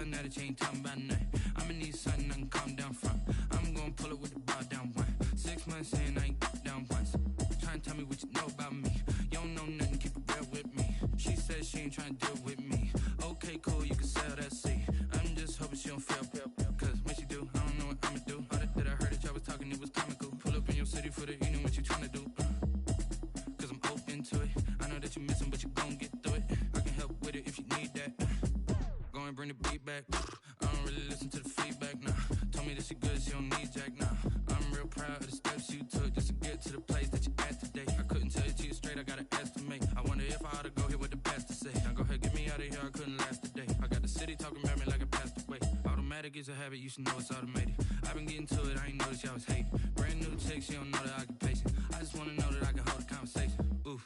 tell now that you ain't talking about nothing. I'ma need something I can calm down from. I'm gonna pull it with the bar down one. 6 months in, I ain't down once. Trying to tell me what you know about me. You don't know nothing, keep it real with me. She said she ain't trying to deal with me. Okay, cool, you can sell that seat. I'm just hoping she don't fail. Cause when she do, I don't know what I'ma do. All that I heard that y'all was talking, it was comical. Pull up in your city for the evening, what you trying to do? Cause I'm open to it. I know that you missing, but you gon' get through it. I can help with it if you need that. Go and bring the beat back. I don't really listen to the feedback, nah. Told me that she good, she don't need Jack, nah. I'm real proud of the steps you took just to get to the place that you at today. I couldn't tell you to you straight, I gotta estimate. I wonder if I ought to go here with the pastor say. Now go ahead, get me out of here, I couldn't last a day. I got the city talking about me like I passed away. Automatic is a habit, you should know it's automated. I've been getting to it, I ain't noticed y'all was hating. Brand new chick, she don't know the occupation. I just wanna know that I can hold a conversation. Oof,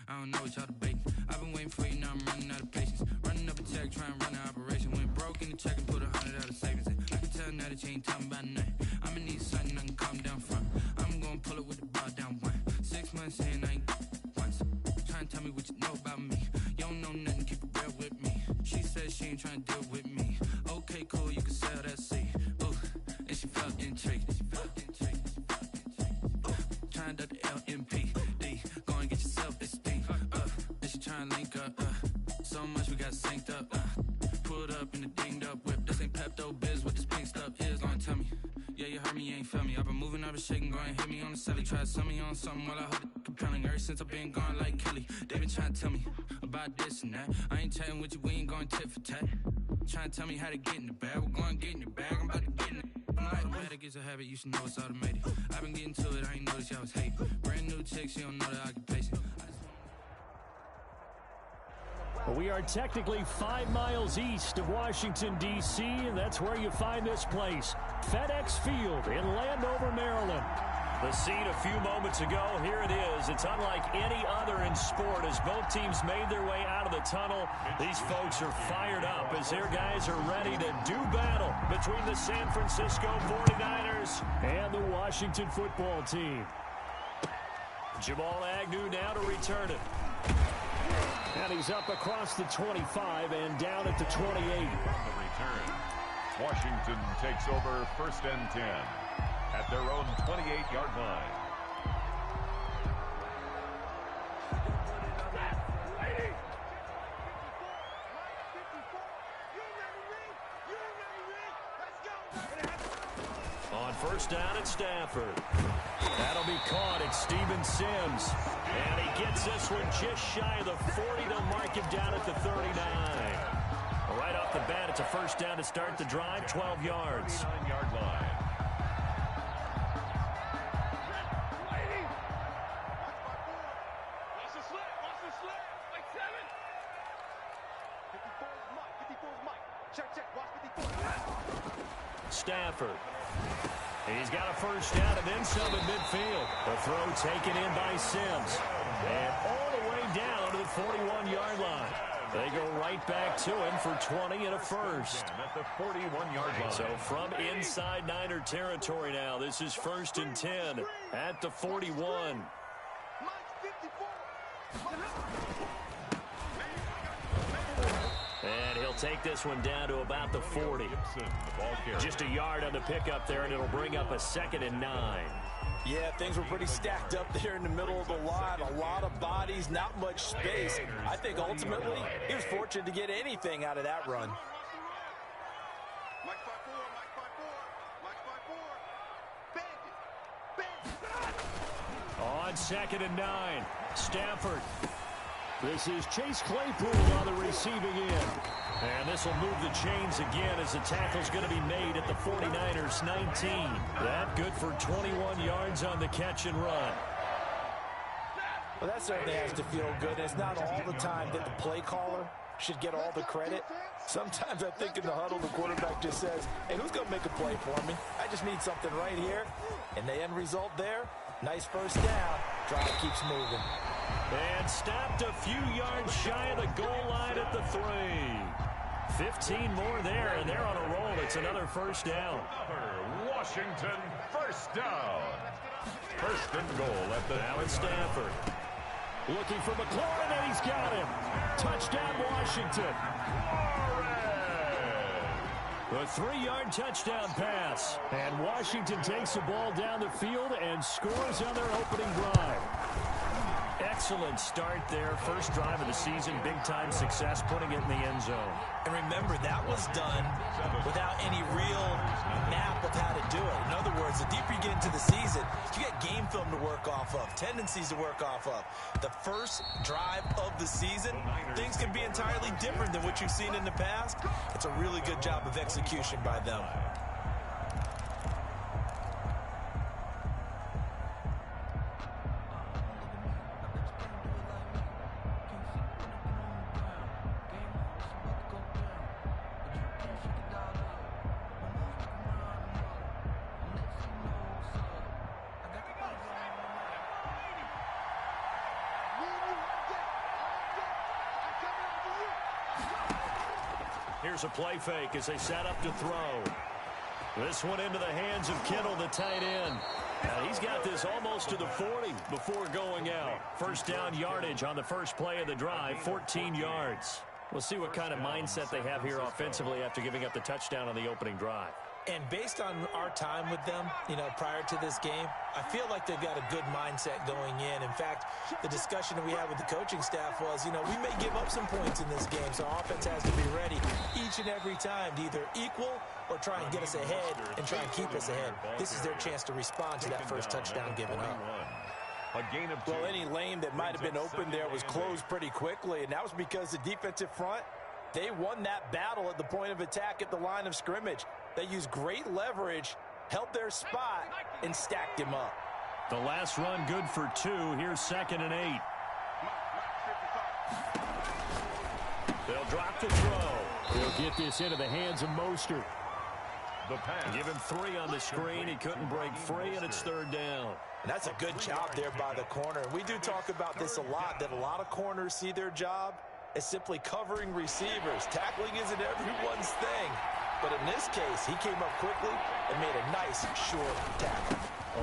I don't know what y'all debating. I've been waiting for you, now I'm running out of patience. Running up a check, trying to run an operation. Went broke in the check and put 100 out of savings in. I can tell now that you ain't talking about nothing. I'ma need something I can calm down from. I'm gonna pull it with the bar down one. 6 months in, I ain't once. Trying to tell me what you know about me. You don't know nothing, keep it real with me. She said she ain't trying to deal with me. Okay, cool, you can sell that seat. Ooh, and she felt intrigued. Trying to the LMPD. Go and get yourself esteem. And she trying to link up. So much we got synced up. Pulled up in the dinged up whip. This ain't Pepto Biz, what this pink stuff is. Go and tell me. Yeah, you heard me, you ain't felt me. I've been moving, I've been shaking, go and hit me on the celly. Try to sell me on something while I hold it compelling. Ever since I've been gone like Kelly, they been trying to tell me about this and that. I ain't chatting with you, we ain't going tit for tat. Trying to tell me how to get in the bag. We're going to get in the bag, I'm about to get in it. Automatic is a habit, you should know it's automated. I've been getting to it, I ain't noticed y'all was hating. Brand new chick, she don't know the occupation. We are technically 5 miles east of Washington, D.C., and that's where you find this place, FedEx Field in Landover, Maryland. The scene a few moments ago, here it is. It's unlike any other in sport as both teams made their way out of the tunnel. These folks are fired up as their guys are ready to do battle between the San Francisco 49ers and the Washington football team. Jamal Agnew now to return it. And he's up across the 25 and down at the 28. On the return, Washington takes over 1st and 10 at their own 28-yard line. On 1st down at Stafford. That'll be caught at Steven Sims. And he gets this one just shy of the 40. They'll mark him down at the 39. Right off the bat, it's a 1st down to start the drive, 12 yards. 39-yard line. Stafford. He's got a 1st down and then some at midfield. The throw taken in by Sims. And all the way down to the 41-yard line. They go right back to him for 20 and a 1st. At the 41-yard line. So from inside Niner territory now, this is 1st and 10 at the 41. And he'll take this one down to about the 40. Just a yard on the pickup there, and it'll bring up a 2nd and 9. Yeah, things were pretty stacked up there in the middle of the line. A lot of bodies, not much space. I think ultimately he was fortunate to get anything out of that run. On 2nd and 9, Stafford. This is Chase Claypool on the receiving end. And this will move the chains again as the tackle's going to be made at the 49ers 19. That good for 21 yards on the catch and run. Well, that certainly has to feel good. It's not all the time that the play caller should get all the credit. Sometimes I think in the huddle, the quarterback just says, hey, who's going to make a play for me? I just need something right here. And the end result there, nice 1st down. Drive keeps moving. And stopped a few yards shy of the goal line at the 3. 15 more there, and they're on a roll. It's another 1st down. Washington 1st down. 1st and goal at the... Now it's Stafford. Looking for McLaurin, and he's got him. Touchdown, Washington. A 3-yard touchdown pass. And Washington takes the ball down the field and scores on their opening drive. Excellent start there. First drive of the season. Big-time success, putting it in the end zone. And remember, that was done without any real map of how to do it. In other words, the deeper you get into the season, you get game film to work off of, tendencies to work off of. The first drive of the season, things can be entirely different than what you've seen in the past. It's a really good job of execution by them. Here's a play fake as they set up to throw. This one into the hands of Kittle, the tight end. And he's got this almost to the 40 before going out. First down yardage on the first play of the drive, 14 yards. We'll see what kind of mindset they have here offensively after giving up the touchdown on the opening drive. And based on our time with them, prior to this game, I feel like they've got a good mindset going in. In fact, the discussion that we had with the coaching staff was, we may give up some points in this game, so our offense has to be ready each and every time to either equal or try and get us ahead and try and keep us ahead. This is their chance to respond to that first touchdown given up. Well, any lane that might have been open there was closed pretty quickly, and that was because the defensive front, they won that battle at the point of attack at the line of scrimmage. They used great leverage, held their spot, and stacked him up. The last run good for 2. Here's 2nd and 8. They'll drop the throw. He'll get this into the hands of Mostert. Give him 3 on the screen. He couldn't break free, and it's 3rd down. And that's a good job there by the corner. We do talk about this a lot, that a lot of corners see their job as simply covering receivers. Tackling isn't everyone's thing. But in this case, he came up quickly and made a nice, short tackle.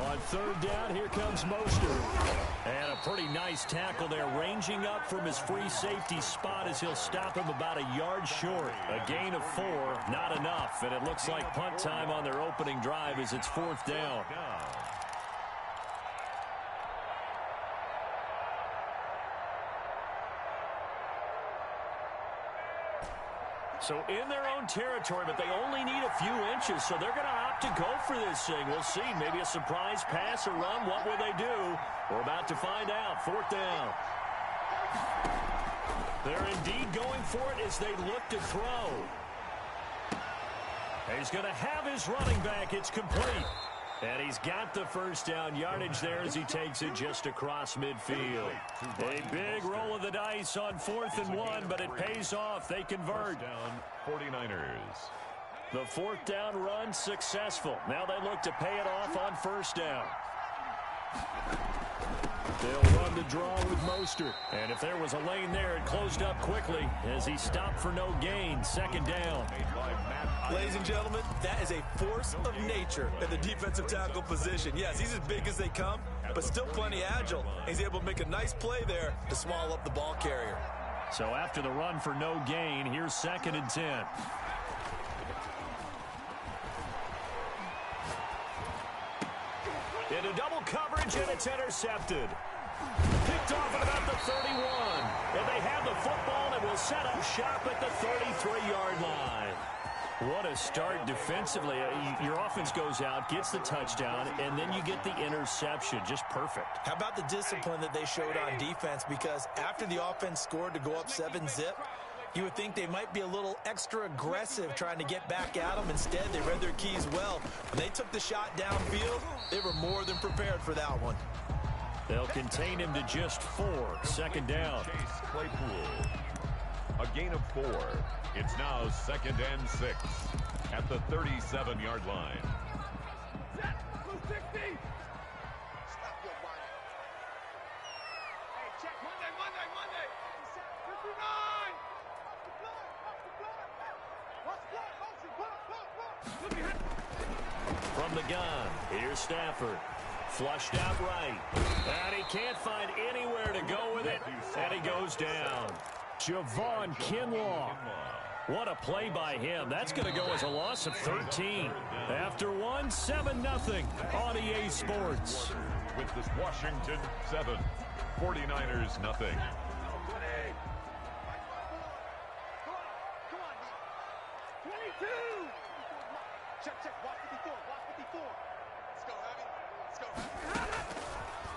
On 3rd down, here comes Mostert. And a pretty nice tackle there, ranging up from his free safety spot as he'll stop him about a yard short. A gain of 4, not enough. And it looks like punt time on their opening drive as it's 4th down. So in their own territory, but they only need a few inches, so they're going to opt to go for this thing. We'll see. Maybe a surprise pass or run. What will they do? We're about to find out. 4th down. They're indeed going for it as they look to throw. He's going to have his running back. It's complete. And he's got the first down yardage there as he takes it just across midfield. A big roll of the dice on 4th and 1, but it pays off. They convert. Down 49ers. The 4th down run successful. Now they look to pay it off on 1st down. They'll run the draw with Mostert. And if there was a lane there, it closed up quickly as he stopped for no gain. 2nd down. Ladies and gentlemen, that is a force of nature at the defensive tackle position. Yes, he's as big as they come, but still plenty agile. He's able to make a nice play there to swallow up the ball carrier. So after the run for no gain, here's 2nd and 10. Into double coverage, and it's intercepted. Picked off at about the 31. And they have the football and will set up shop at the 33-yard line. What a start defensively. Your offense goes out, gets the touchdown, and then you get the interception. Just perfect. How about the discipline that they showed on defense? Because after the offense scored to go up 7-zip, you would think they might be a little extra aggressive trying to get back at them. Instead, they read their keys well. When they took the shot downfield, they were more than prepared for that one. They'll contain him to just 4. 2nd down. Claypool. A gain of 4. It's now 2nd and 6 at the 37-yard line. From the gun, here's Stafford. Flushed out right. And he can't find anywhere to go with it. And he goes down. Javon Kinlaw. What a play by him. That's going to go as a loss of 13. After one, 7-0 on EA Sports. With this Washington 7, 49ers nothing.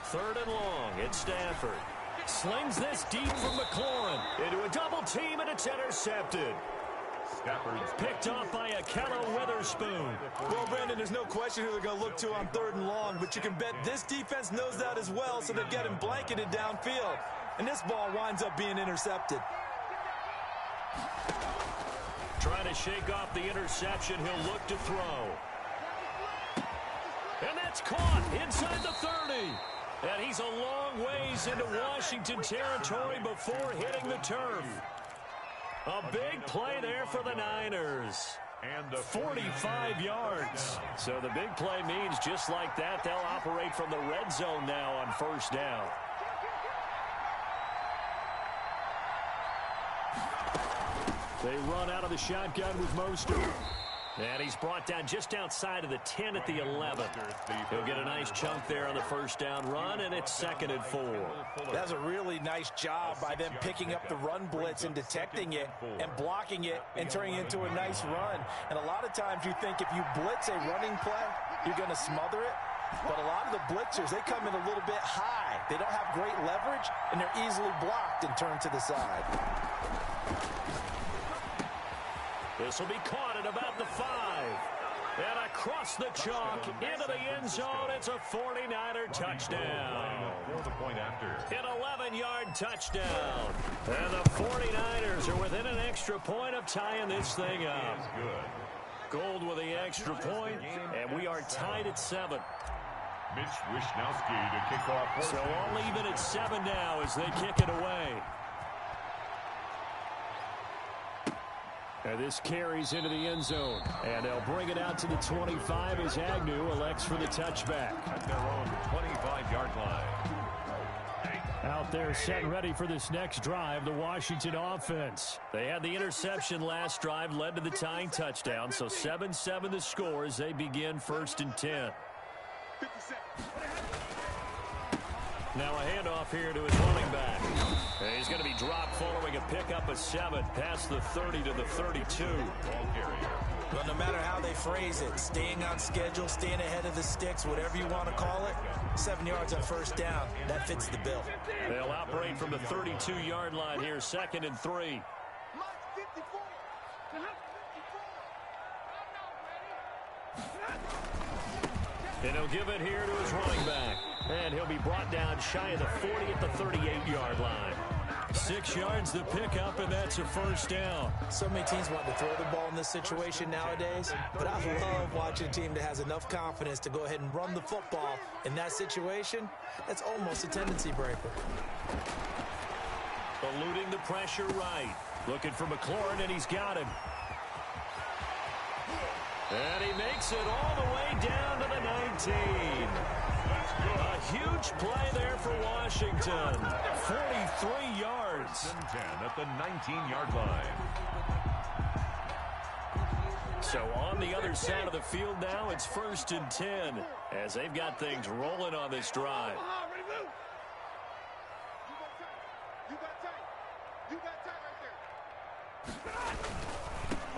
Third and long, it's Stafford. Slings this deep from McLaurin into a double team, and it's intercepted. Stafford's Picked off by Akello Witherspoon. Well, Brandon, there's no question who they're going to look to on 3rd and long, but you can bet this defense knows that as well, so they're getting blanketed downfield. And this ball winds up being intercepted. Trying to shake off the interception, he'll look to throw. And that's caught inside the 30. And he's a long ways into Washington territory before hitting the turf. A big play there for the Niners. and 45 yards. So the big play means just like that, they'll operate from the red zone now on first down. They run out of the shotgun with Mostert. And he's brought down just outside of the 10 at the 11. He'll get a nice chunk there on the first down run, and it's 2nd and 4. That's a really nice job by them picking up the run blitz and detecting it and blocking it and turning it into a nice run. And a lot of times you think if you blitz a running play, you're going to smother it. But a lot of the blitzers, they come in a little bit high. They don't have great leverage, and they're easily blocked and turned to the side. This will be caught at about the 5. And across the chalk into the end zone. It's a 49er touchdown. The point after. An 11-yard touchdown. And the 49ers are within an extra point of tying this thing up. Good. Gold with the extra point, and we are tied at 7. Mitch Wishnowski to kick off. So all even at 7 now as they kick it away. And this carries into the end zone. And they'll bring it out to the 25 as Agnew elects for the touchback. At their own 25-yard line. Out there set and ready for this next drive, the Washington offense. They had the interception last drive, led to the tying touchdown. So 7-7 the score as they begin 1st and 10. Now a handoff here to his running back. And he's going to be dropped following a pickup of 7 past the 30 to the 32. Well, no matter how they phrase it, staying on schedule, staying ahead of the sticks, whatever you want to call it, 7 yards on first down, that fits the bill. They'll operate from the 32-yard line here, 2nd and 3. And he'll give it here to his running back. And he'll be brought down shy of the 40 at the 38-yard line. 6 yards the pickup, and that's a first down. So many teams want to throw the ball in this situation nowadays, but I love watching a team that has enough confidence to go ahead and run the football. In that situation, that's almost a tendency breaker. Eluding the pressure right. Looking for McLaurin, and he's got him. And he makes it all the way down to the 19. A huge play there for Washington. 43 yards. 10 at the 19-yard line. So on the other side of the field now, it's 1st and 10 as they've got things rolling on this drive.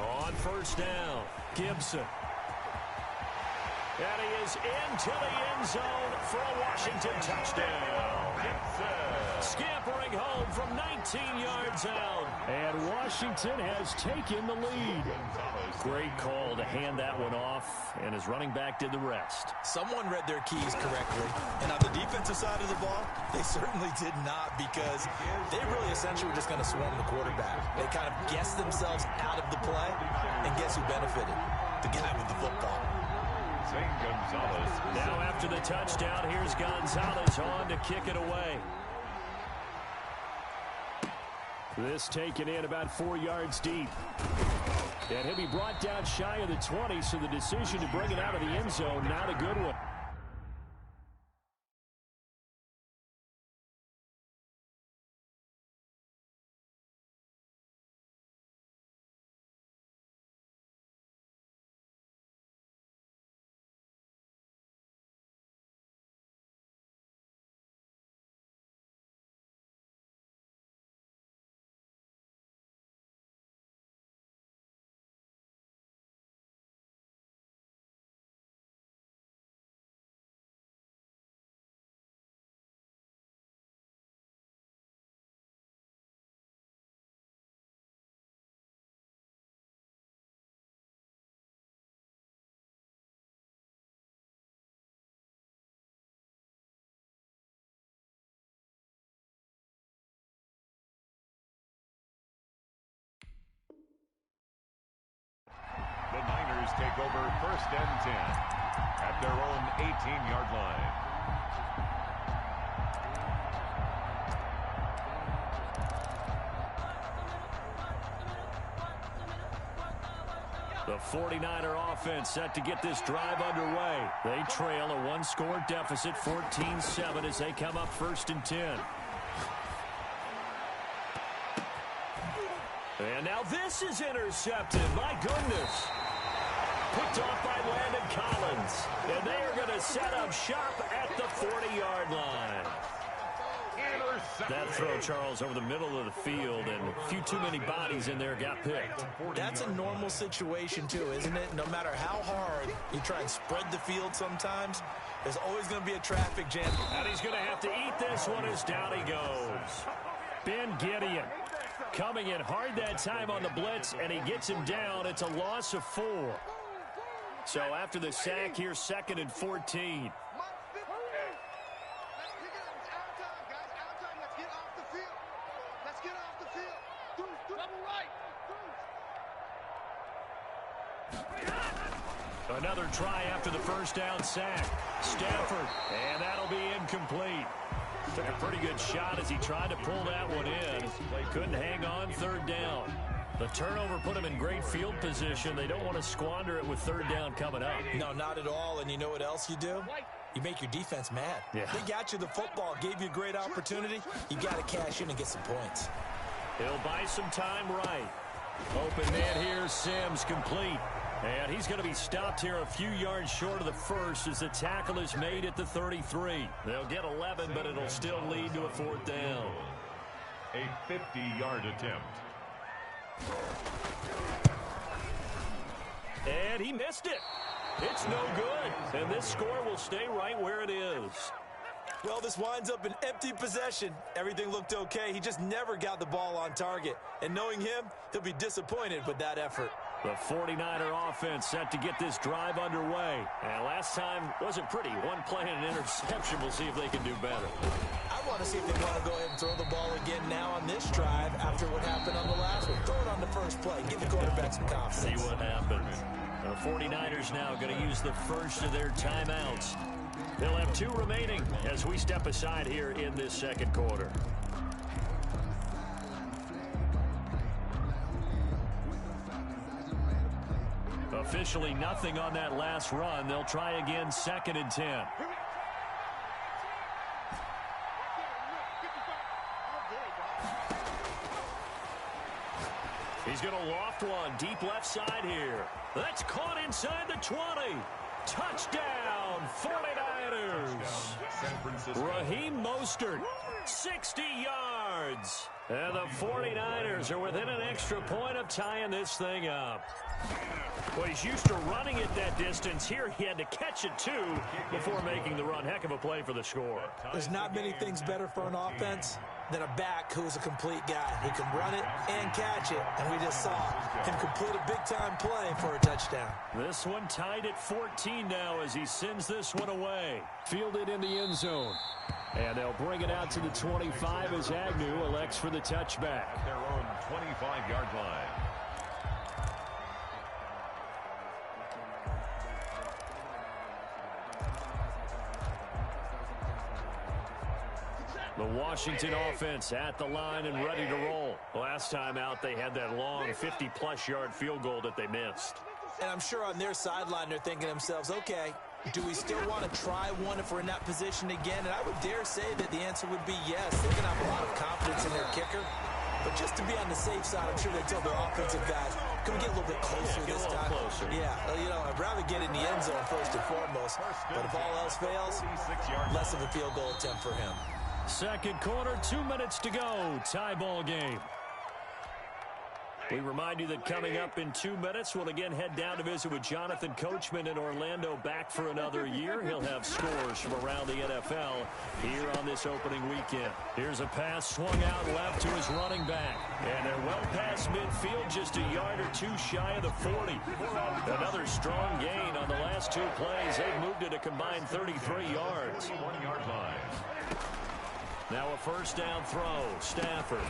On first down, Gibson. And he is into the end zone for a Washington touchdown. Scampering home from 19 yards out. And Washington has taken the lead. Great call to hand that one off, and his running back did the rest. Someone read their keys correctly. And on the defensive side of the ball, they certainly did not, because they really essentially were just going to swarm the quarterback. They kind of guessed themselves out of the play, and guess who benefited? The guy with the football. Now after the touchdown, here's Gonzalez on to kick it away. This taken in about 4 yards deep. And he'll be brought down shy of the 20, so the decision to bring it out of the end zone, not a good one. 49ers take over 1st and 10 at their own 18-yard line. The 49er offense set to get this drive underway. They trail a one-score deficit, 14-7, as they come up 1st and 10. And now this is intercepted. My goodness. Picked off by Landon Collins. And they are going to set up shop at the 40-yard line. That throw, Charles, over the middle of the field, and a few too many bodies in there got picked. That's a normal situation, too, isn't it? No matter how hard you try and spread the field sometimes, there's always going to be a traffic jam. And he's going to have to eat this one as down he goes. Ben Gideon coming in hard that time on the blitz, and he gets him down. It's a loss of 4. So after the sack here, 2nd and 14. Another try after the first down sack. Stafford, and that'll be incomplete. Took a pretty good shot as he tried to pull that one in. Couldn't hang on 3rd down. The turnover put him in great field position. They don't want to squander it with 3rd down coming up. No, not at all. And you know what else you do? You make your defense mad. Yeah. They got you the football, gave you a great opportunity. You got to cash in and get some points. He'll buy some time right. Open man here, Sims complete. And he's going to be stopped here a few yards short of the first as the tackle is made at the 33. They'll get 11, but it'll still lead to a 4th down. A 50-yard attempt. And he missed it. It's no good. And this score will stay right where it is. Well, this winds up an empty possession. Everything looked okay. He just never got the ball on target. And knowing him, he'll be disappointed with that effort. The 49er offense set to get this drive underway. And last time wasn't pretty. One play and an interception. We'll see if they can do better. I want to see if they want to go ahead and throw the ball again now on this drive after what happened on the last one. Throw it on the first play. Give the quarterback some confidence. See what happens. The 49ers now going to use the first of their timeouts. They'll have 2 remaining as we step aside here in this 2nd quarter. Officially nothing on that last run. They'll try again 2nd and 10. He's going to loft one deep left side here. That's caught inside the 20. Touchdown, 49ers. Raheem Mostert, 60 yards. And the 49ers are within an extra point of tying this thing up. Well, he's used to running it that distance. Here he had to catch it, too, before making the run. Heck of a play for the score. There's not many things better for an offense than a back who is a complete guy who can run it and catch it. And we just saw him complete a big-time play for a touchdown. This one tied at 14 now as he sends this one away. Fielded in the end zone. And they'll bring it out to the 25 as Agnew elects for the touchback. Their own 25-yard line. The Washington offense at the line and ready to roll. Last time out, they had that long 50-plus yard field goal that they missed. And I'm sure on their sideline, they're thinking to themselves, okay, do we still want to try one if we're in that position again? And I would dare say that the answer would be yes. They're going to have a lot of confidence in their kicker. But just to be on the safe side, I'm sure they tell their offensive guys, can we get a little bit closer this time? Closer. Yeah, you know, I'd rather get in the end zone first and foremost. But if all else fails, less of a field goal attempt for him. 2nd quarter, 2 minutes to go. Tie ball game. We remind you that coming up in 2 minutes, we'll again head down to visit with Jonathan Coachman in Orlando, back for another year. He'll have scores from around the NFL here on this opening weekend. Here's a pass swung out left to his running back. And they're well past midfield, just a yard or two shy of the 40. Another strong gain on the last 2 plays. They've moved it a combined 33 yards. 1-yard line. Now a first down throw. Stafford.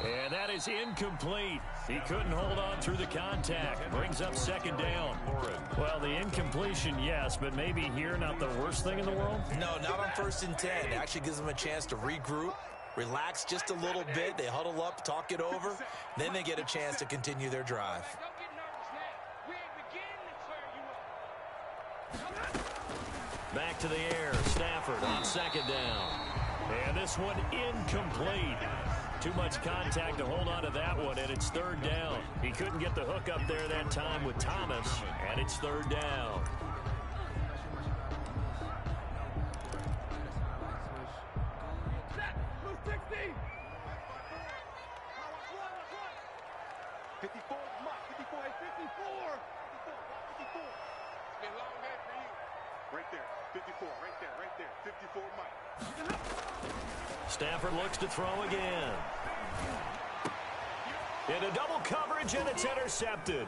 And that is incomplete. He couldn't hold on through the contact. Brings up second down. Well, the incompletion, yes, but maybe here not the worst thing in the world? No, not on 1st and 10. It actually gives them a chance to regroup, relax just a little bit. They huddle up, talk it over. Then they get a chance to continue their drive. Back to the air. Stafford on second down. And this one incomplete. Too much contact to hold on to that one, and it's third down. He couldn't get the hook up there that time with Thomas, and it's third down. Stafford looks to throw again. Into double coverage, and it's intercepted.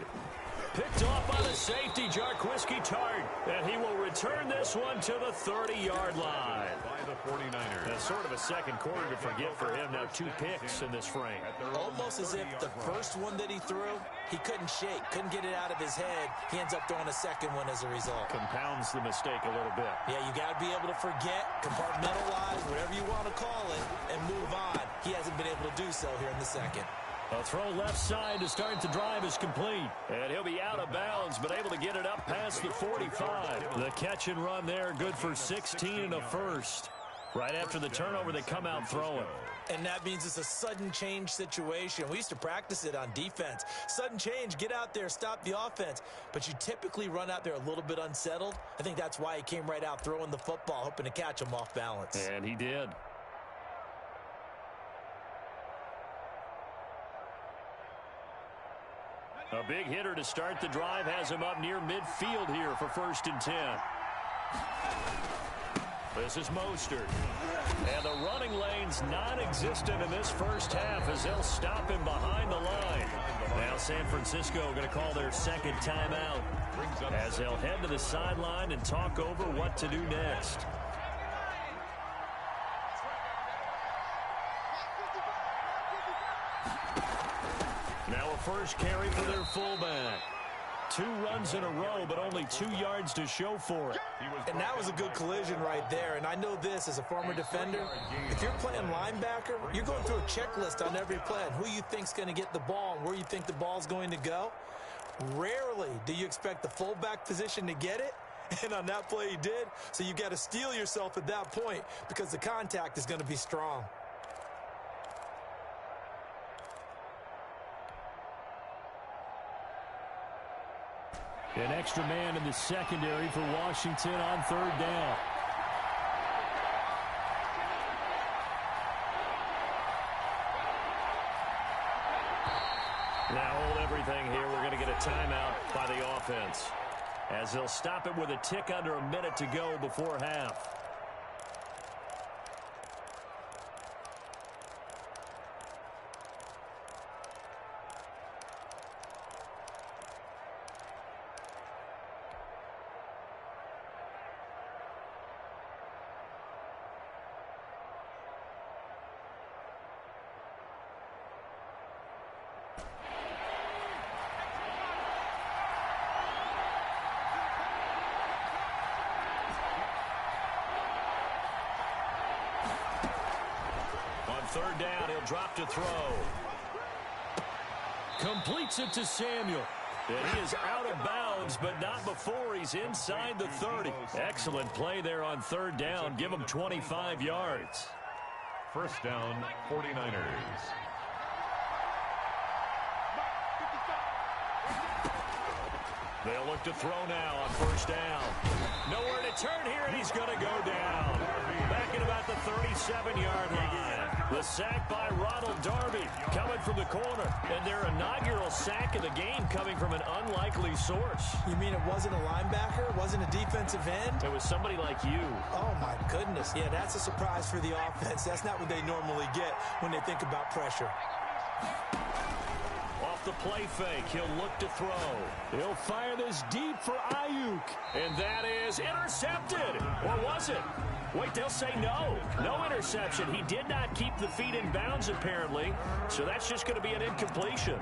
Picked off by the safety, Jarquiski Tart. And he will return this one to the 30-yard line. By the 49ers. That's sort of a second quarter to forget for him. Now 2 picks in this frame. Almost as if the first one that he threw, he couldn't shake, couldn't get it out of his head. He ends up throwing a second one as a result. Compounds the mistake a little bit. Yeah, you got to be able to forget, compartmentalize, whatever you want to call it, and move on. He hasn't been able to do so here in the second. A throw left side to start the drive is complete. And he'll be out of bounds, but able to get it up past the 45. The catch and run there, good for 16 and a first. Right after the turnover, they come out throwing. And that means it's a sudden change situation. We used to practice it on defense. Sudden change, get out there, stop the offense. But you typically run out there a little bit unsettled. I think that's why he came right out throwing the football, hoping to catch him off balance. And he did. A big hitter to start the drive has him up near midfield here for 1st and 10. This is Mostert. And the running lane's non-existent in this first half as they'll stop him behind the line. Now San Francisco going to call their second timeout as they'll head to the sideline and talk over what to do next. Now a first carry for their fullback. 2 runs in a row, but only 2 yards to show for it. And that was a good collision right there. And I know this as a former defender. If you're playing linebacker, you're going through a checklist on every play on who you think's going to get the ball and where you think the ball's going to go. Rarely do you expect the fullback position to get it. And on that play he did. So you got to steel yourself at that point because the contact is going to be strong. An extra man in the secondary for Washington on 3rd down. Now hold everything here. We're going to get a timeout by the offense as they'll stop it with a tick under a minute to go before half. Third down, he'll drop to throw. Completes it to Samuel. And he is out of bounds, but not before he's inside the 30. Excellent play there on 3rd down. Give him 25 yards. First down, 49ers. They'll look to throw now on 1st down. Nowhere to turn here, and he's going to go down. Back at about the 37-yard line. The sack by Ronald Darby coming from the corner. And their inaugural sack of the game coming from an unlikely source. You mean it wasn't a linebacker? It wasn't a defensive end? It was somebody like you. Oh, my goodness. Yeah, that's a surprise for the offense. That's not what they normally get when they think about pressure. Off the play fake. He'll look to throw. He'll fire this deep for Ayuk. And that is intercepted. Or was it? Wait, they'll say no. No interception. He did not keep the feet in bounds, apparently. So that's just going to be an incompletion.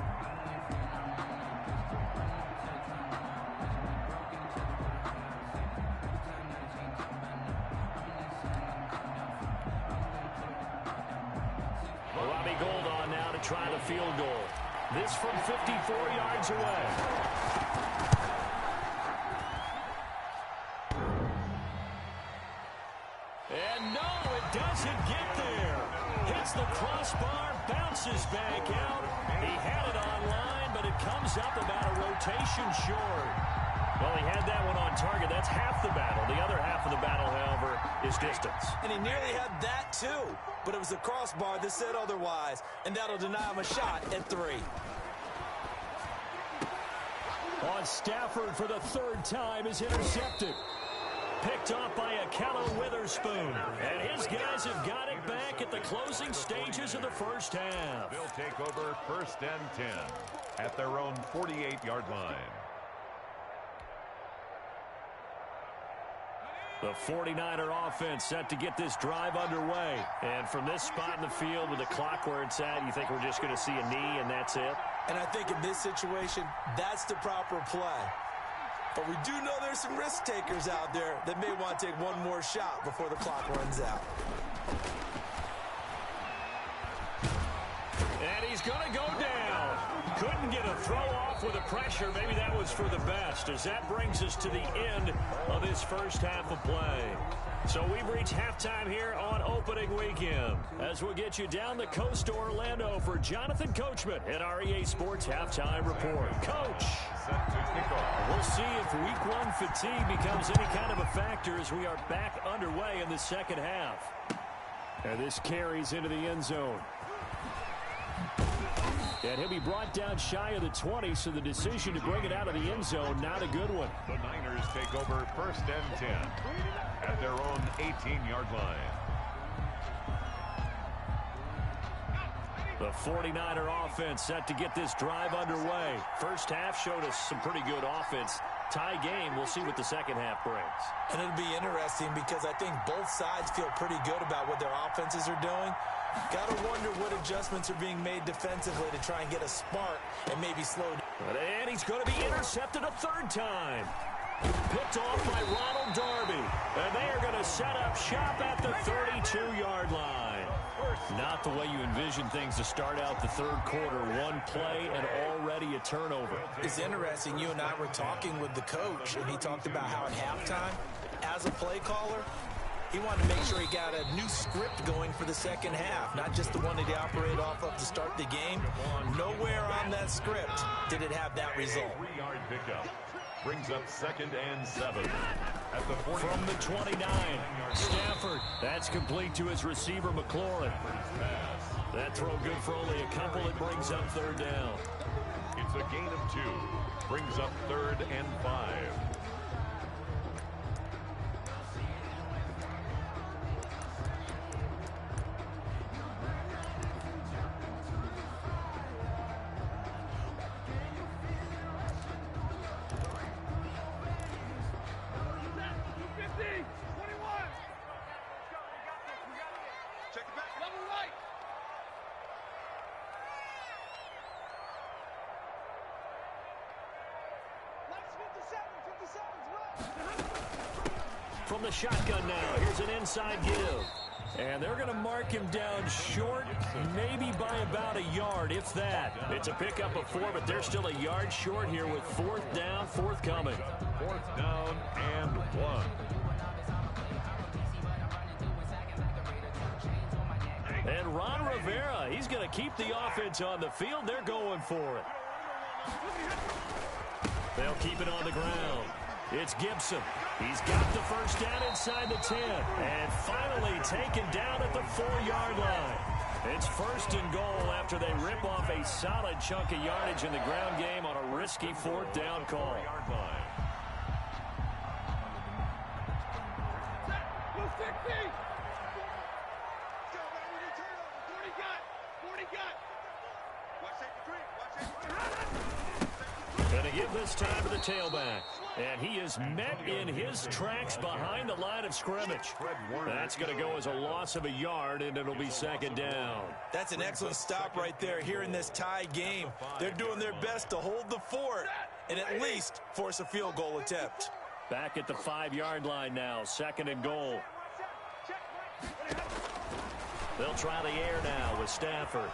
Try the field goal. This from 54 yards away. And no, it doesn't get there. Hits the crossbar, bounces back out. He had it online, but it comes up about a rotation short. Well, he had that one on target. That's half the battle. The other half of the battle, however, is distance. And he nearly had that, too. But it was the crossbar that said otherwise, and that'll deny him a shot at 3. On Stafford for the 3rd time is intercepted. Picked off by Akello Witherspoon. And his guys have got it back at the closing stages of the first half. They'll take over 1st and 10 at their own 48-yard line. The 49er offense set to get this drive underway. And from this spot in the field with the clock where it's at, you think we're just going to see a knee and that's it? And I think in this situation, that's the proper play. But we do know there's some risk takers out there that may want to take one more shot before the clock runs out. And he's going to go down. Couldn't get a throw off with the pressure. Maybe that was for the best, as that brings us to the end of this first half of play. So we've reached halftime here on opening weekend, as we'll get you down the coast to Orlando for Jonathan Coachman at our EA Sports Halftime Report. Coach, we'll see if Week 1 fatigue becomes any kind of a factor as we are back underway in the second half. And this carries into the end zone. And he'll be brought down shy of the 20, so the decision to bring it out of the end zone, not a good one. The Niners take over 1st and 10 at their own 18-yard line. The 49er offense set to get this drive underway. First half showed us some pretty good offense. Tie game. We'll see what the second half brings. And it'll be interesting because I think both sides feel pretty good about what their offenses are doing. Got to wonder what adjustments are being made defensively to try and get a spark and maybe slow down. And he's going to be intercepted a 3rd time. Picked off by Ronald Darby. And they are going to set up shop at the 32-yard line. Not the way you envision things to start out the 3rd quarter. One play and already a turnover. It's interesting. You and I were talking with the coach, and he talked about how at halftime, as a play caller, he wanted to make sure he got a new script going for the second half, not just the one that he operated off of to start the game. Nowhere on that script did it have that result. 3-yard pickup brings up 2nd and 7 at the 40. From the 29, Stafford. That's complete to his receiver, McLaurin. That throw good for only a couple. It brings up 3rd down. It's a gain of 2. Brings up 3rd and 5. From the shotgun now, here's an inside give. And they're going to mark him down short, maybe by about a yard, if that. It's a pickup of 4, but they're still a yard short here with 4th down, forthcoming. 4th down and 1. And Ron Rivera, he's going to keep the offense on the field. They're going for it. They'll keep it on the ground. It's Gibson. He's got the first down inside the 10. And finally taken down at the 4-yard line. It's 1st and goal after they rip off a solid chunk of yardage in the ground game on a risky 4th down call. this time to the tailback. And he is met in his tracks behind the line of scrimmage. That's going to go as a loss of a yard, and it'll be second down. That's an excellent stop right there here in this tie game. They're doing their best to hold the fort and at least force a field goal attempt. Back at the 5-yard line now, second and goal. They'll try the air now with Stafford.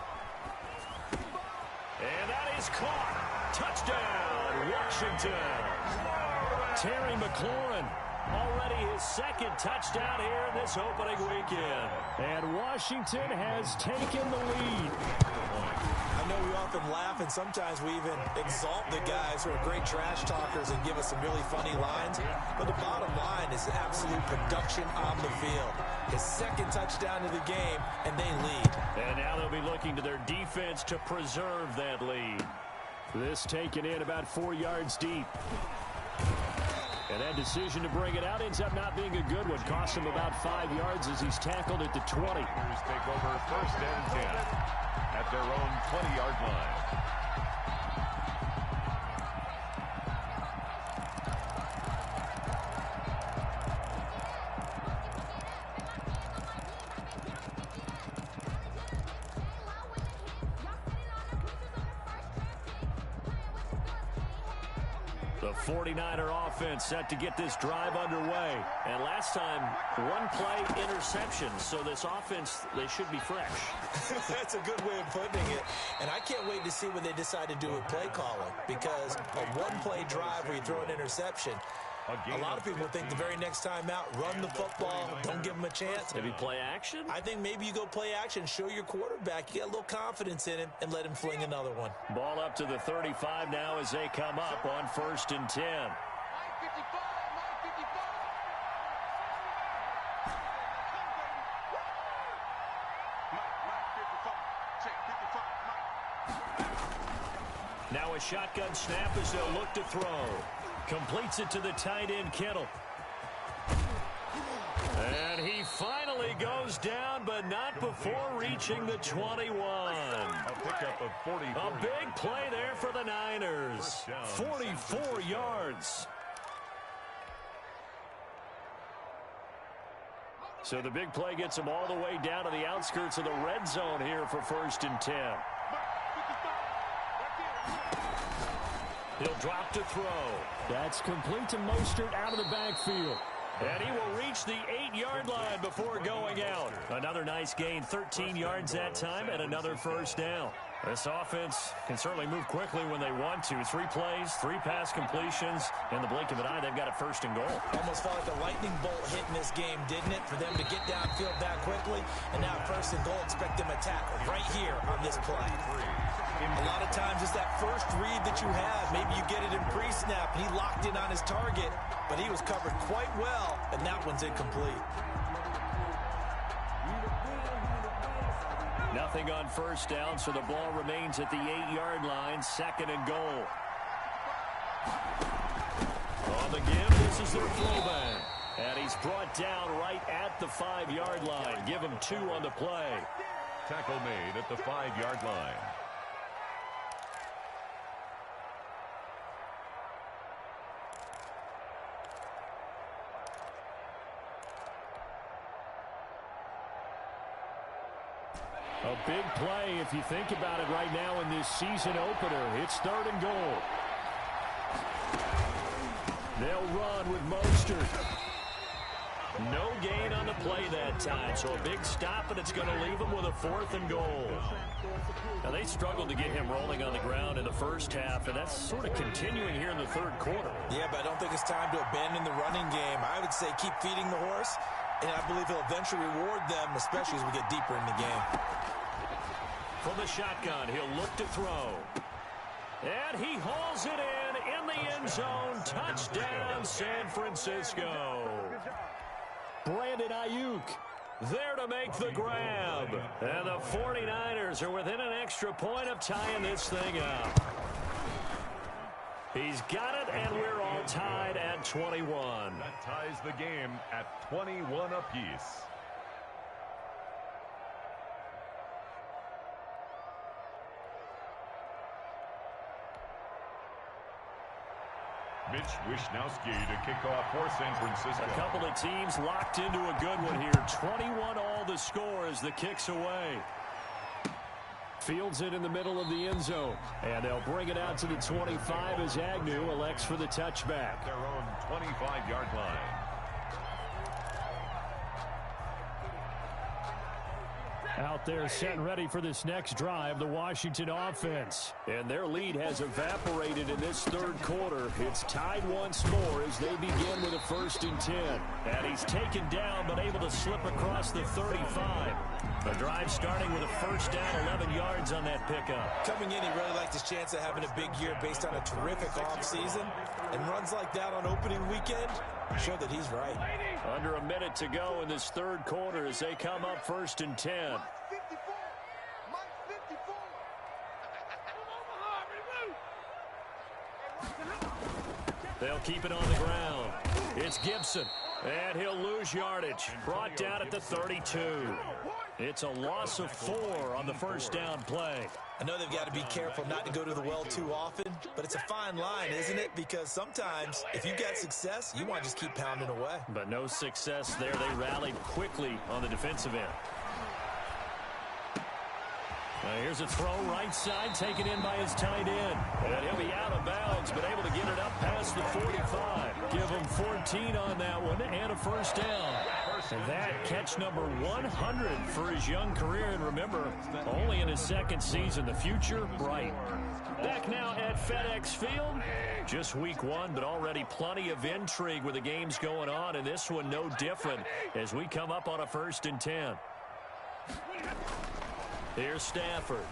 And that is caught. Touchdown, Washington. Terry McLaurin, already his second touchdown here in this opening weekend. And Washington has taken the lead. I know we often laugh, and sometimes we even exalt the guys who are great trash talkers and give us some really funny lines. But the bottom line is absolute production on the field. His second touchdown of the game, and they lead. And now they'll be looking to their defense to preserve that lead. This taken in about 4 yards deep. And that decision to bring it out ends up not being a good one. Cost him about 5 yards as he's tackled at the 20. Take over first and 10 at their own 20-yard line. The 49er offense set to get this drive underway. And last time, one play interception. So this offense, they should be fresh. That's a good way of putting it. And I can't wait to see what they decide to do with play calling. Because a one-play drive where you throw an interception, a lot of people think the very next time out, run the football, don't give them a chance. Maybe play action? I think maybe you go play action, show your quarterback, you got a little confidence in him, and let him fling another one. Ball up to the 35 now as they come up on first and 10. Now a shotgun snap as they'll look to throw. Completes it to the tight end, Kittle. And he finally goes down, but not before reaching the 21. A pickup of 44. A big play there for the Niners. 44 yards. So the big play gets him all the way down to the outskirts of the red zone here for first and 10. He'll drop to throw. That's complete to Mostert out of the backfield. And he will reach the 8-yard line before going out. Another nice gain, 13 yards that time, and another first down. This offense can certainly move quickly when they want to. 3 plays, 3 pass completions. In the blink of an eye, they've got a first and goal. Almost felt like a lightning bolt hit in this game, didn't it? For them to get downfield that quickly. And now first and goal, expect them to tackle right here on this play. A lot of times it's that first read that you have. Maybe you get it in pre-snap, and he locked in on his target, but he was covered quite well, and that one's incomplete. Nothing on first down, so the ball remains at the 8-yard line, second and goal. On the give, this is their fullback. And he's brought down right at the 5-yard line. Give him 2 on the play. Tackle made at the 5-yard line. A big play if you think about it right now in this season opener. It's third and goal. They'll run with Mostert. No gain on the play that time, so a big stop, and it's going to leave them with a 4th and goal. Now, they struggled to get him rolling on the ground in the first half, and that's sort of continuing here in the third quarter. Yeah, but I don't think it's time to abandon the running game. I would say keep feeding the horse, and I believe he'll eventually reward them, especially as we get deeper in the game. From the shotgun, he'll look to throw. And he hauls it in the end zone. Touchdown, San Francisco. Brandon Ayuk there to make the grab. And the 49ers are within an extra point of tying this thing up. He's got it, and we're all tied at 21. That ties the game at 21 apiece. Mitch Wishnowski to kick off for San Francisco. A couple of teams locked into a good one here. 21 all the score as the kick's away. Fields it in the middle of the end zone. And they'll bring it out to the 25 as Agnew elects for the touchback. Their own 25-yard line. Out there set and ready for this next drive, the Washington offense. And their lead has evaporated in this third quarter. It's tied once more as they begin with a 1st and 10. And he's taken down but able to slip across the 35. The drive starting with a 1st down, 11 yards on that pickup. Coming in, he really liked his chance of having a big year based on a terrific offseason. And runs like that on opening weekend show that he's right. Under a minute to go in this third quarter as they come up 1st and 10. They'll keep it on the ground. It's Gibson, and he'll lose yardage. Brought down at the 32. It's a loss of 4 on the 1st down play. I know they've got to be careful not to go to the well too often, but it's a fine line, isn't it? Because sometimes, if you've got success, you want to just keep pounding away. But no success there. They rallied quickly on the defensive end. Here's a throw right side, taken in by his tight end. And he'll be out of bounds, but able to get it up past the 45. Give him 14 on that one and a 1st down. And that catch number 100 for his young career. And remember, only in his 2nd season. The future bright. Back now at FedEx Field. Just week 1, but already plenty of intrigue with the games going on. And this one no different as we come up on a 1st and 10. Here's Stafford.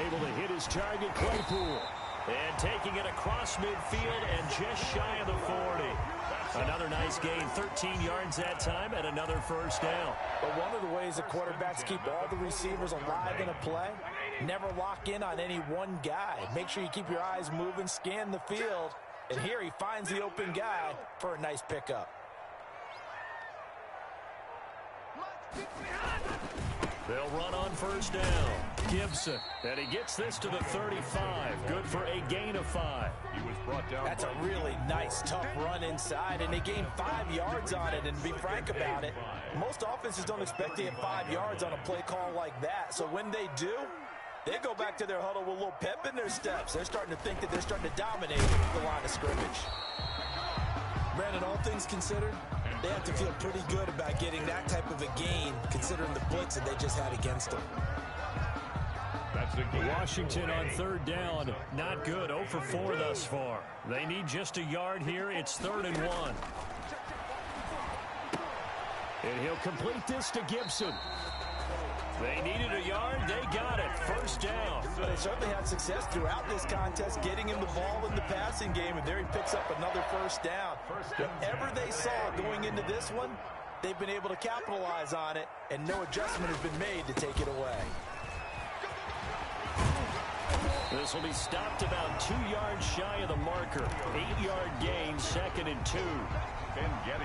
Able to hit his target, Claypool. And taking it across midfield and just shy of the 40. Another nice gain, 13 yards that time, and another 1st down. But one of the ways that quarterbacks keep all the receivers alive in a play, never lock in on any one guy. Make sure you keep your eyes moving, scan the field. And here he finds the open guy for a nice pickup. They'll run on 1st down. Gibson, and he gets this to the 35. Good for a gain of 5. He was brought down. That's a really nice, tough run inside, and they gained 5 yards on it. And to be frank about it, most offenses don't expect to get 5 yards on a play call like that. So when they do, they go back to their huddle with a little pep in their steps. They're starting to think that they're starting to dominate the line of scrimmage. Brandon, all things considered, they have to feel pretty good about getting that type of a gain, considering the blitz that they just had against them. Washington on 3rd down, not good. 0 for 4 thus far. They need just a yard here. It's 3rd and 1. And he'll complete this to Gibson. They needed a yard. They got it. 1st down. They certainly had success throughout this contest, getting him the ball in the passing game, and there he picks up another 1st down. Whatever they saw going into this one, they've been able to capitalize on it, and no adjustment has been made to take it away. This will be stopped about 2 yards shy of the marker. 8-yard gain, 2nd and 2.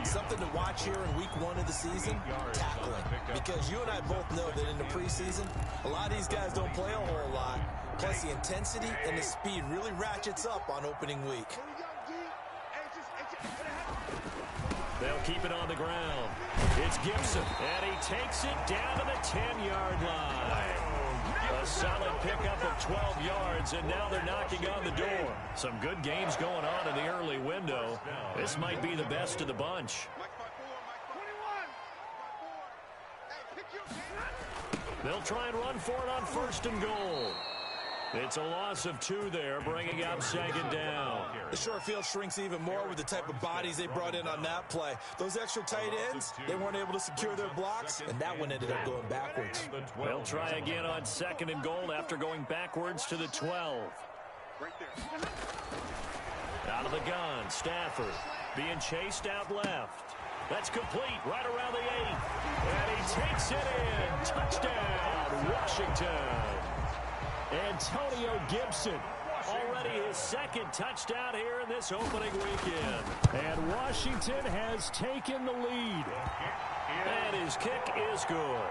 Something to watch here in week 1 of the season, tackling. Because you and I both know that in the preseason, a lot of these guys don't play a whole lot. Plus the intensity and the speed really ratchets up on opening week. They'll keep it on the ground. It's Gibson, and he takes it down to the 10-yard line. A solid pickup of 12 yards, and now they're knocking on the door. Some good games going on in the early window. This might be the best of the bunch. They'll try and run for it on 1st and goal. It's a loss of 2 there, bringing up 2nd down. The short field shrinks even more with the type of bodies they brought in on that play. Those extra tight ends, they weren't able to secure their blocks, and that one ended up going backwards. They'll try again on 2nd and goal after going backwards to the 12. Out of the gun, Stafford being chased out left. That's complete right around the 8. And he takes it in. Touchdown, Washington. Antonio Gibson, already his 2nd touchdown here in this opening weekend. And Washington has taken the lead. And his kick is good.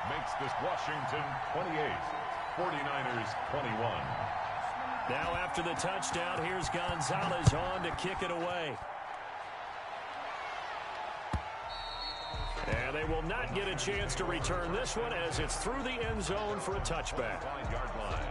Makes this Washington 28, 49ers 21. Now after the touchdown, here's Gonzalez on to kick it away. And they will not get a chance to return this one as it's through the end zone for a touchback. 5-yard line.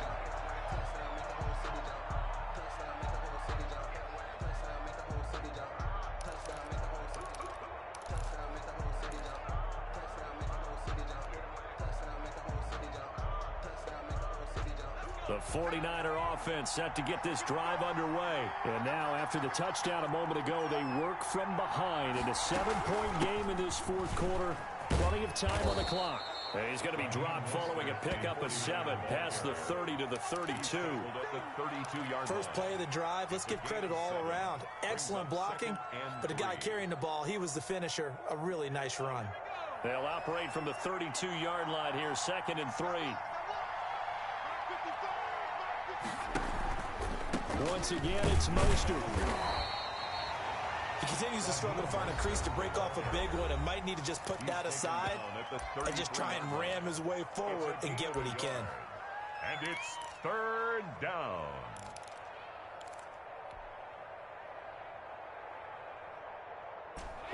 The 49er offense set to get this drive underway. And now, after the touchdown a moment ago, they work from behind in a 7-point game in this fourth quarter. Plenty of time on the clock. And he's going to be dropped following a pickup of 7 past the 30 to the 32. First play of the drive. Let's give credit all around. Excellent blocking, but the guy carrying the ball, he was the finisher. A really nice run. They'll operate from the 32-yard line here, 2nd and 3. Once again, it's Mostert. He continues to struggle to find a crease to break off a big one and might need to just put that aside and just try and ram his way forward and get what he can. And it's 3rd down.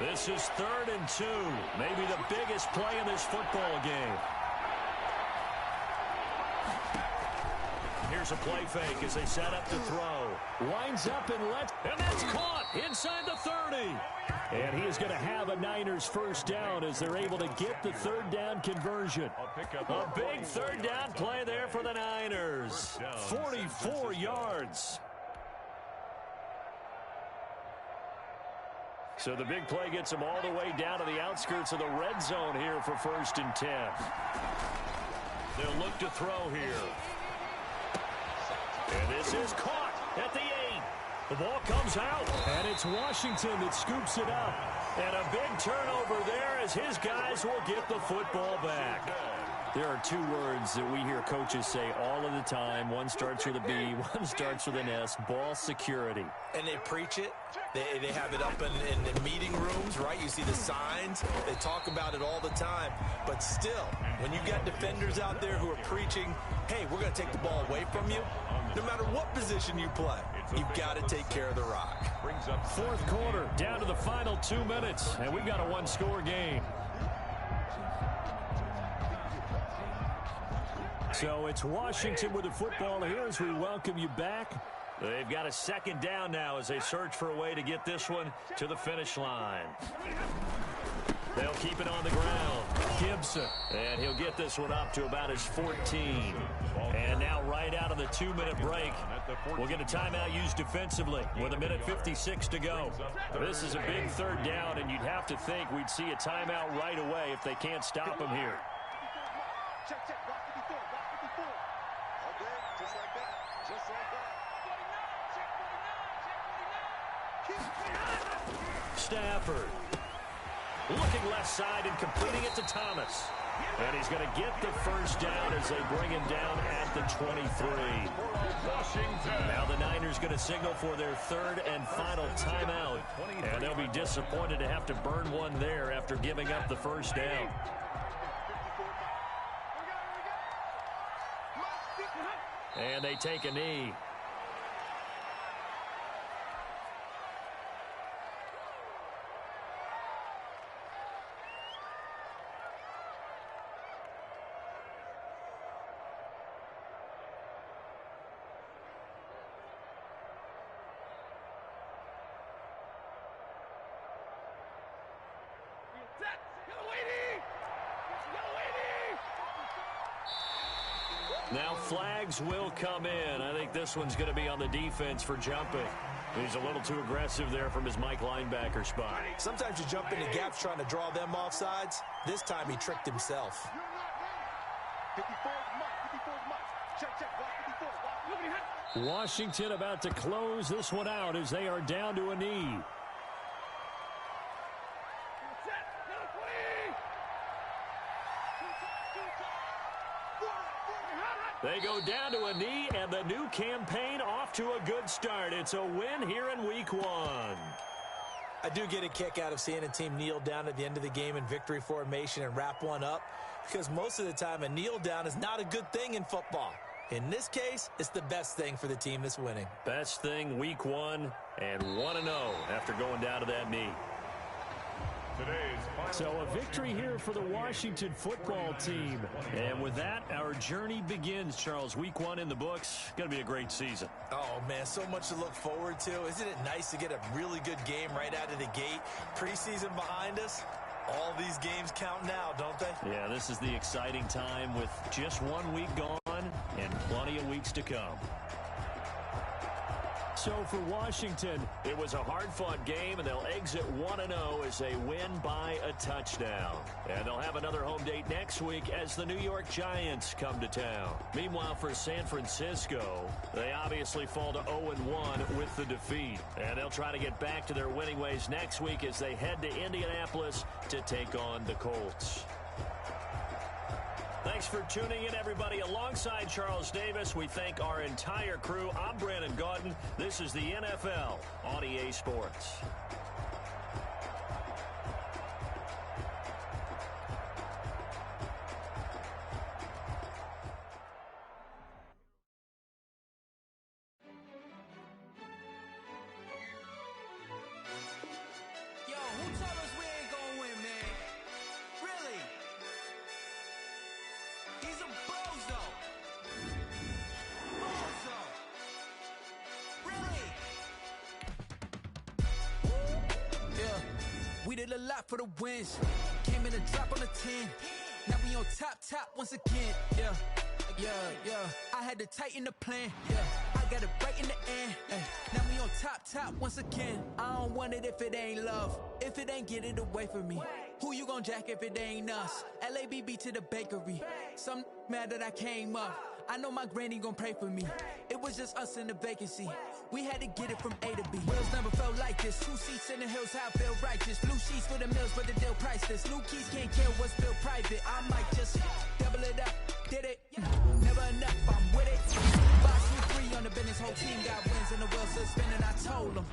This is 3rd and 2. Maybe the biggest play in this football game. Here's a play fake as they set up to throw. Lines up and that's caught inside the 30. And he is going to have a Niners first down as they're able to get the 3rd down conversion. A big 3rd down play there for the Niners. 44 yards. So the big play gets them all the way down to the outskirts of the red zone here for 1st and 10. They'll look to throw here. And this is caught at the 8. The ball comes out, and it's Washington that scoops it up. And a big turnover there as his guys will get the football back. There are 2 words that we hear coaches say all of the time. One starts with a B, one starts with an S, ball security. And they preach it. They have it up in the meeting rooms, right? You see the signs. They talk about it all the time. But still, when you got defenders out there who are preaching, hey, we're going to take the ball away from you, no matter what position you play, you've got to take care of the rock. 4th quarter, down to the final 2 minutes, and we've got a 1-score game. So it's Washington with the football here as we welcome you back. They've got a 2nd down now as they search for a way to get this one to the finish line. They'll keep it on the ground. Gibson, and he'll get this one up to about his 14. And now right out of the 2-minute break, we'll get a timeout used defensively with 1:56 to go. This is a big 3rd down, and you'd have to think we'd see a timeout right away if they can't stop him here. Stafford looking left side and completing it to Thomas. And he's going to get the first down as they bring him down at the 23. Washington. Now the Niners going to signal for their 3rd and final timeout. And they'll be disappointed to have to burn one there after giving up the first down. And they take a knee. Now flags will come in. I think this one's going to be on the defense for jumping. He's a little too aggressive there from his Mike linebacker spot. Sometimes you jump into gaps trying to draw them off sides. This time he tricked himself. Washington about to close this one out as they are down to a knee. They go down to a knee, and the new campaign off to a good start. It's a win here in Week 1. I do get a kick out of seeing a team kneel down at the end of the game in victory formation and wrap one up, because most of the time a kneel down is not a good thing in football. In this case, it's the best thing for the team that's winning. Best thing week 1 and 1-0 after going down to that knee. So a victory here for the Washington football team. And with that, our journey begins, Charles. Week 1 in the books. Going to be a great season. Oh, man, so much to look forward to. Isn't it nice to get a really good game right out of the gate? Preseason behind us. All these games count now, don't they? Yeah, this is the exciting time with just 1 week gone and plenty of weeks to come. So for Washington, it was a hard-fought game, and they'll exit 1-0 as they win by a touchdown. And they'll have another home date next week as the New York Giants come to town. Meanwhile, for San Francisco, they obviously fall to 0-1 with the defeat. And they'll try to get back to their winning ways next week as they head to Indianapolis to take on the Colts. Thanks for tuning in, everybody. Alongside Charles Davis, we thank our entire crew. I'm Brandon Gaudin. This is the NFL on EA Sports. Yo, who told us we ain't gonna win, man? Really? He's a bozo. Bozo. Really? Yeah. We did a lot for the wins. Came in a drop on a 10. Now we on top once again. Yeah. I had to tighten the plan. Yeah. I got it right in the end. Now we on top once again. I don't want it if it ain't love. If it ain't, get it away from me. Who you gon' jack if it ain't us? LABB to the bakery. Some mad that I came up. I know my granny gon' pray for me. It was just us in the vacancy. We had to get it from A to B. Wheels never felt like this. 2 seats in the hills, how I feel righteous. Blue sheets for the mills, but the deal priceless. New keys can't kill what's built private. I might just double it up. Did it? Never enough, I'm with it. Box you 3 on the business, whole team got wins and the wheels still spinning. I told them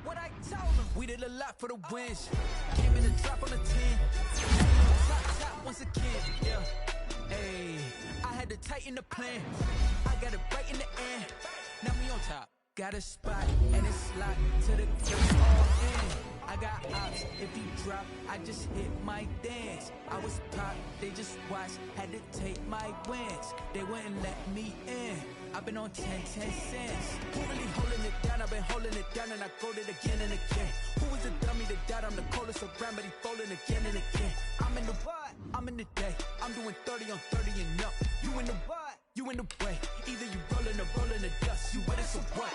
what I told them. We did a lot for the wins. Came in a drop on a 10. Top once again. Yeah. Hey, I had to tighten the plan. I got it right in the end. Now we on top. Got a spot and it's locked to the clip all in. I got ops, if you drop, I just hit my dance. I was pop, they just watched, had to take my wins. They wouldn't let me in. I've been on 10 cents. Who really holding it down? I've been holding it down and I go it again and again. Who was the dummy that doubt? I'm the coldest around, but he folding again and again. I'm in the what? I'm in the day. I'm doing 30 on 30 and up. You in the what? You in the way. Either you rolling or rolling the dust. You with us or what?